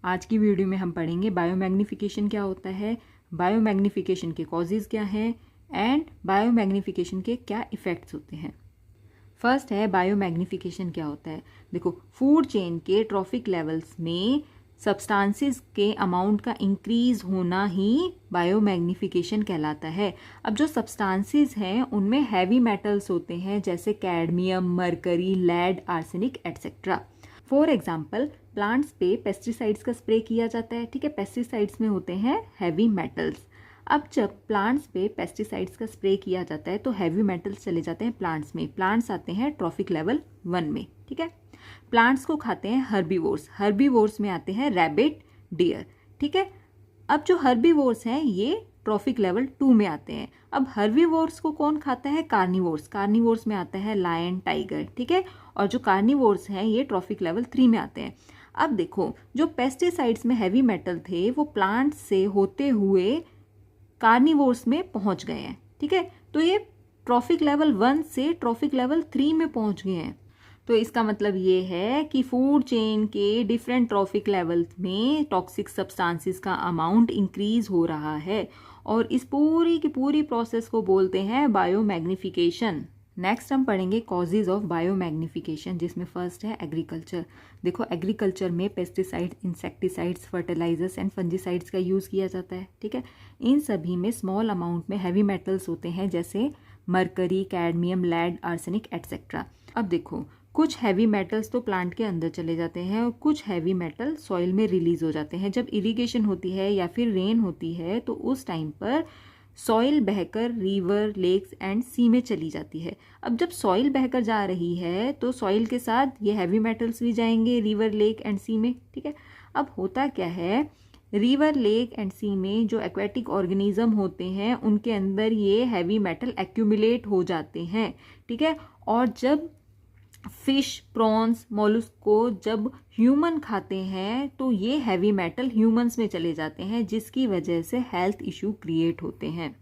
आज की वीडियो में हम पढ़ेंगे बायोमैग्निफिकेशन क्या होता है, बायोमैग्निफिकेशन के कॉजेज़ क्या हैं एंड बायोमैग्निफिकेशन के क्या इफ़ेक्ट्स होते हैं। फर्स्ट है बायोमैग्निफिकेशन क्या होता है। देखो, फूड चेन के ट्रॉफिक लेवल्स में सब्सटेंसेस के अमाउंट का इंक्रीज होना ही बायोमैग्निफिकेशन कहलाता है। अब जो सब्सटेंसेस हैं उनमें हैवी मेटल्स होते हैं जैसे cadmium, mercury, lead, arsenic etcetera. For example, plants पे पेस्टिसाइड्स का स्प्रे किया जाता है, ठीक है। पेस्टिसाइड्स में होते हैं हैवी मेटल्स। अब जब प्लांट्स पे पेस्टिसाइड्स का स्प्रे किया जाता है तो हैवी मेटल्स चले जाते हैं प्लांट्स में। प्लांट्स आते हैं ट्रॉफिक लेवल 1 में, ठीक है। प्लांट्स को खाते हैं हर्बीवोर्स। हर्बीवोर्स में आते हैं रैबिट, डियर, ठीक है। अब जो हर्बीवोर्स हैं ये ट्रॉफिक लेवल 2 में आते हैं। अब हर्बीवोर्स को कौन खाता है? कार्निवोर्स। कार्निवोर्स में आता है लायन, टाइगर, ठीक है। और जो कार्निवोर्स हैं ये ट्रॉफिक लेवल 3 में आते हैं। अब देखो, जो पेस्टिसाइड्स में हैवी मेटल थे वो प्लांट्स से होते हुए कार्निवोर्स में पहुंच गए हैं, ठीक है। तो ये ट्रॉफिक लेवल 1 से ट्रॉफिक लेवल 3 में पहुंच गए हैं। तो इसका मतलब ये है कि फूड चेन के डिफरेंट ट्रॉफिक लेवल्स में टॉक्सिक सब्सटेंसेस का अमाउंट इंक्रीज हो रहा है और इस पूरी की पूरी प्रोसेस को बोलते हैं बायोमैग्निफिकेशन। नेक्स्ट हम पढ़ेंगे कॉजेज ऑफ बायोमैग्निफिकेशन, जिसमें फर्स्ट है एग्रीकल्चर। देखो, एग्रीकल्चर में pesticides, insecticides, fertilisers and fungicides का यूज़ किया जाता है, ठीक है। इन सभी में स्मॉल अमाउंट में हैवी मेटल्स होते हैं जैसे mercury, cadmium, lead, arsenic etcetera. अब देखो, कुछ हैवी मेटल्स तो प्लांट के अंदर चले जाते हैं और कुछ हैवी मेटल सॉइल में रिलीज हो जाते हैं। जब इरिगेशन होती है या फिर रेन होती है तो उस टाइम पर सॉइल बहकर रिवर, लेक्स एंड सी में चली जाती है। अब जब सॉइल बहकर जा रही है तो सॉइल के साथ ये हैवी मेटल्स भी जाएंगे रिवर, लेक एंड सी में, ठीक है। अब होता क्या है, रिवर, लेक एंड सी में जो एक्वेटिक ऑर्गेनिज्म होते हैं उनके अंदर ये हैवी मेटल एक्यूमुलेट हो जाते हैं, ठीक है। और जब फिश, प्रॉन्स, मोलस्क को जब ह्यूमन खाते हैं तो ये हैवी मेटल ह्यूमंस में चले जाते हैं जिसकी वजह से हेल्थ इशू क्रिएट होते हैं।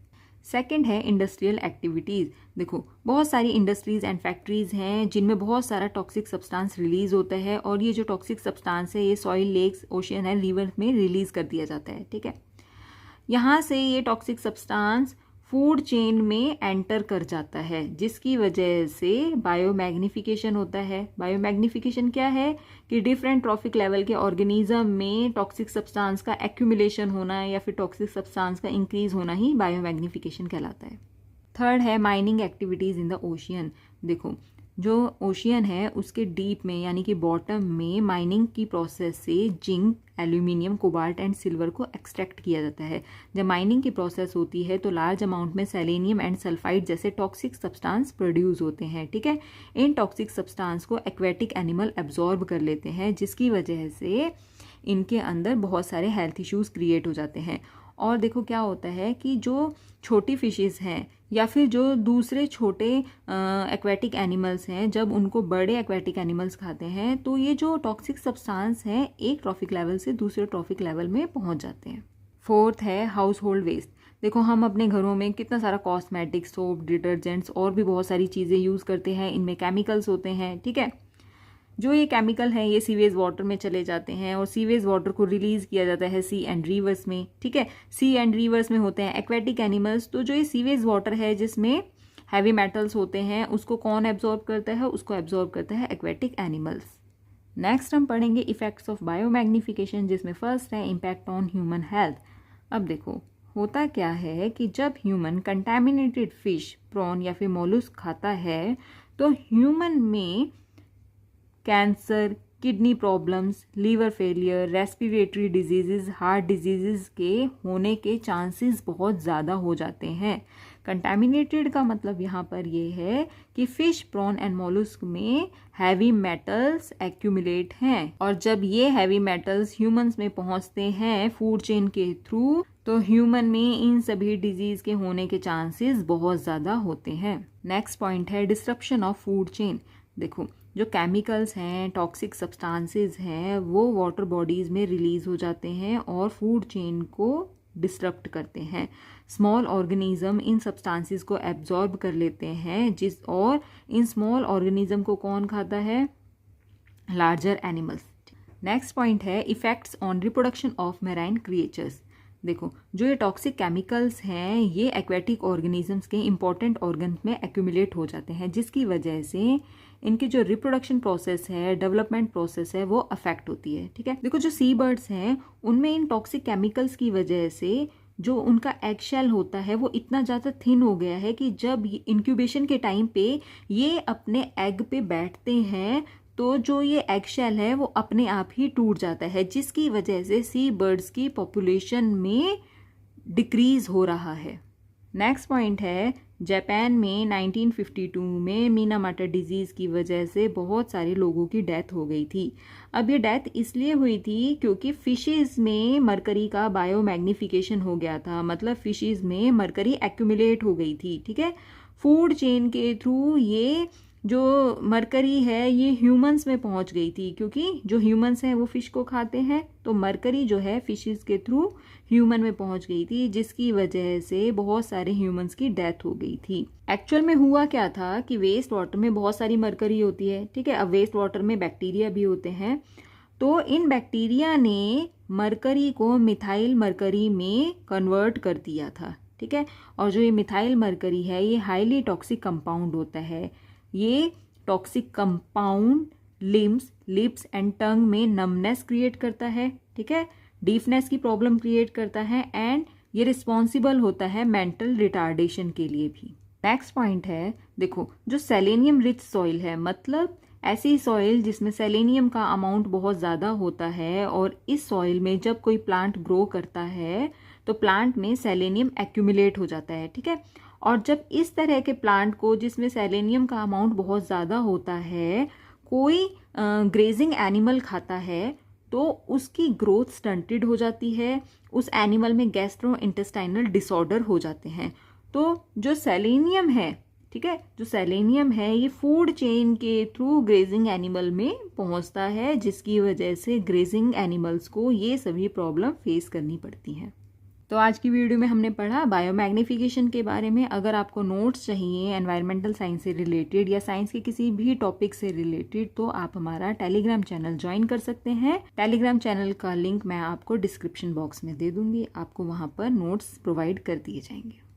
सेकंड है इंडस्ट्रियल एक्टिविटीज़। देखो, बहुत सारी इंडस्ट्रीज एंड फैक्ट्रीज हैं जिनमें बहुत सारा टॉक्सिक सब्सटेंस रिलीज होता है और ये जो टॉक्सिक सब्सटेंस है ये soil, lakes, ocean and river में रिलीज कर दिया जाता है, ठीक है। यहाँ से ये टॉक्सिक सब्सटेंस फूड चेन में एंटर कर जाता है जिसकी वजह से बायोमैग्निफिकेशन होता है। बायोमैग्निफिकेशन क्या है कि डिफरेंट ट्रॉफिक लेवल के ऑर्गेनिज्म में टॉक्सिक सब्सटेंस का एक्यूमुलेशन होना या फिर टॉक्सिक सब्सटेंस का इंक्रीज होना ही बायोमैग्निफिकेशन कहलाता है। थर्ड है mining activities in the ocean. देखो, जो ओशियन है उसके डीप में यानी कि बॉटम में माइनिंग की प्रोसेस से zinc, aluminium, cobalt and silver को एक्सट्रैक्ट किया जाता है। जब माइनिंग की प्रोसेस होती है तो लार्ज अमाउंट में सेलेनियम एंड सल्फाइड जैसे टॉक्सिक सब्सटेंस प्रोड्यूस होते हैं, ठीक है। इन टॉक्सिक सब्सटेंस को एक्वेटिक एनिमल एब्जॉर्ब कर लेते हैं जिसकी वजह से इनके अंदर बहुत सारे हेल्थ इश्यूज क्रिएट हो जाते हैं। और देखो क्या होता है कि जो छोटी फिशेस हैं या फिर जो दूसरे छोटे एक्वेटिक एनिमल्स हैं, जब उनको बड़े एक्वेटिक एनिमल्स खाते हैं तो ये जो टॉक्सिक सब्सटेंस हैं एक ट्रॉफिक लेवल से दूसरे ट्रॉफिक लेवल में पहुंच जाते हैं। फोर्थ है हाउस होल्ड वेस्ट। देखो, हम अपने घरों में कितना सारा कॉस्मेटिक्स, सोप, डिटर्जेंट्स और भी बहुत सारी चीज़ें यूज़ करते हैं। इनमें केमिकल्स होते हैं, ठीक है। जो ये केमिकल हैं ये सीवेज वाटर में चले जाते हैं और सीवेज वाटर को रिलीज किया जाता है सी एंड रिवर्स में, ठीक है। सी एंड रिवर्स में होते हैं एक्वेटिक एनिमल्स। तो जो ये सीवेज वाटर है जिसमें हैवी मेटल्स होते हैं उसको कौन एब्जॉर्ब करता है? उसको एब्जॉर्ब करता है एक्वेटिक एनिमल्स। नेक्स्ट हम पढ़ेंगे इफेक्ट्स ऑफ बायोमैग्निफिकेशन, जिसमें फर्स्ट है इम्पैक्ट ऑन ह्यूमन हेल्थ। अब देखो, होता क्या है कि जब ह्यूमन कंटेमिनेटेड फिश, प्रॉन या फिर मोलस्क खाता है तो ह्यूमन में cancer, kidney problems, liver failure, respiratory disease, heart disease के होने के चांसेस बहुत ज़्यादा हो जाते हैं। कंटेमिनेटेड का मतलब यहाँ पर ये है कि फिश, प्रॉन एंड मोलस्क में हैवी मेटल्स एक्यूमुलेट हैं और जब ये हैवी मेटल्स ह्यूमंस में पहुँचते हैं फूड चेन के थ्रू तो ह्यूमन में इन सभी डिजीज़ के होने के चांसेस बहुत ज़्यादा होते हैं। नेक्स्ट पॉइंट है डिस्ट्रप्शन ऑफ फूड चेन। देखो, जो केमिकल्स हैं, टॉक्सिक सब्सटेंसेस हैं, वो वाटर बॉडीज़ में रिलीज हो जाते हैं और फूड चेन को डिस्टर्ब करते हैं। स्मॉल ऑर्गेनिज्म इन सब्सटेंसेस को एब्जॉर्ब कर लेते हैं और इन स्मॉल ऑर्गेनिज्म को कौन खाता है? Larger animals. नेक्स्ट पॉइंट है effects on reproduction of marine creatures. देखो, जो ये टॉक्सिक केमिकल्स हैं ये एक्वेटिक ऑर्गेनिजम्स के इंपॉर्टेंट ऑर्गन में एक्यूमुलेट हो जाते हैं, जिसकी वजह से इनकी जो रिप्रोडक्शन प्रोसेस है, डेवलपमेंट प्रोसेस है, वो अफेक्ट होती है। ठीक है, देखो जो सी बर्ड्स हैं उनमें इन टॉक्सिक केमिकल्स की वजह से जो उनका एग शेल होता है वो इतना ज़्यादा थिन हो गया है कि जब इंक्यूबेशन के टाइम पे ये अपने एग पे बैठते हैं तो जो ये एग शेल है वो अपने आप ही टूट जाता है, जिसकी वजह से सी बर्ड्स की पॉपुलेशन में डिक्रीज हो रहा है। नेक्स्ट पॉइंट है जापान में 1952 में मीनामाटा डिजीज़ की वजह से बहुत सारे लोगों की डेथ हो गई थी। अब ये डेथ इसलिए हुई थी क्योंकि फिशेज़ में मरकरी का बायोमैग्निफिकेशन हो गया था, मतलब फिशेज़ में मरकरी एक्यूमुलेट हो गई थी। ठीक है, फूड चेन के थ्रू ये जो मरकरी है ये ह्यूमंस में पहुंच गई थी, क्योंकि जो ह्यूमंस हैं वो फिश को खाते हैं, तो मरकरी जो है फिशेस के थ्रू ह्यूमन में पहुंच गई थी, जिसकी वजह से बहुत सारे ह्यूमंस की डेथ हो गई थी। एक्चुअल में हुआ क्या था कि वेस्ट वाटर में बहुत सारी मरकरी होती है। ठीक है, अब वेस्ट वाटर में बैक्टीरिया भी होते हैं, तो इन बैक्टीरिया ने मरकरी को मिथाइल मरकरी में कन्वर्ट कर दिया था। ठीक है, और जो ये मिथाइल मरकरी है ये हाईली टॉक्सिक कंपाउंड होता है। ये toxic compound lips and tongue में नमनेस क्रिएट करता है। ठीक है, डीफनेस की प्रॉब्लम क्रिएट करता है एंड ये रिस्पॉन्सिबल होता है मेंटल रिटार्डेशन के लिए भी। नेक्स्ट पॉइंट है, देखो जो सेलेनियम रिच सॉइल है, मतलब ऐसी सॉइल जिसमें सेलेनियम का अमाउंट बहुत ज़्यादा होता है, और इस सॉइल में जब कोई प्लांट ग्रो करता है तो प्लांट में सेलेनियम एक्यूमुलेट हो जाता है। ठीक है, और जब इस तरह के प्लांट को जिसमें सेलेनियम का अमाउंट बहुत ज़्यादा होता है कोई ग्रेजिंग एनिमल खाता है तो उसकी ग्रोथ स्टंटेड हो जाती है, उस एनिमल में गैस्ट्रो इंटेस्टाइनल डिसऑर्डर हो जाते हैं। तो जो सेलेनियम है, ठीक है, जो सेलेनियम है ये फूड चेन के थ्रू ग्रेजिंग एनिमल में पहुंचता है, जिसकी वजह से ग्रेजिंग एनिमल्स को ये सभी प्रॉब्लम फेस करनी पड़ती हैं। तो आज की वीडियो में हमने पढ़ा बायोमैग्निफिकेशन के बारे में। अगर आपको नोट्स चाहिए एनवायरमेंटल साइंस से रिलेटेड या साइंस के किसी भी टॉपिक से रिलेटेड तो आप हमारा टेलीग्राम चैनल ज्वाइन कर सकते हैं। टेलीग्राम चैनल का लिंक मैं आपको डिस्क्रिप्शन बॉक्स में दे दूंगी, आपको वहां पर नोट्स प्रोवाइड कर दिए जाएंगे।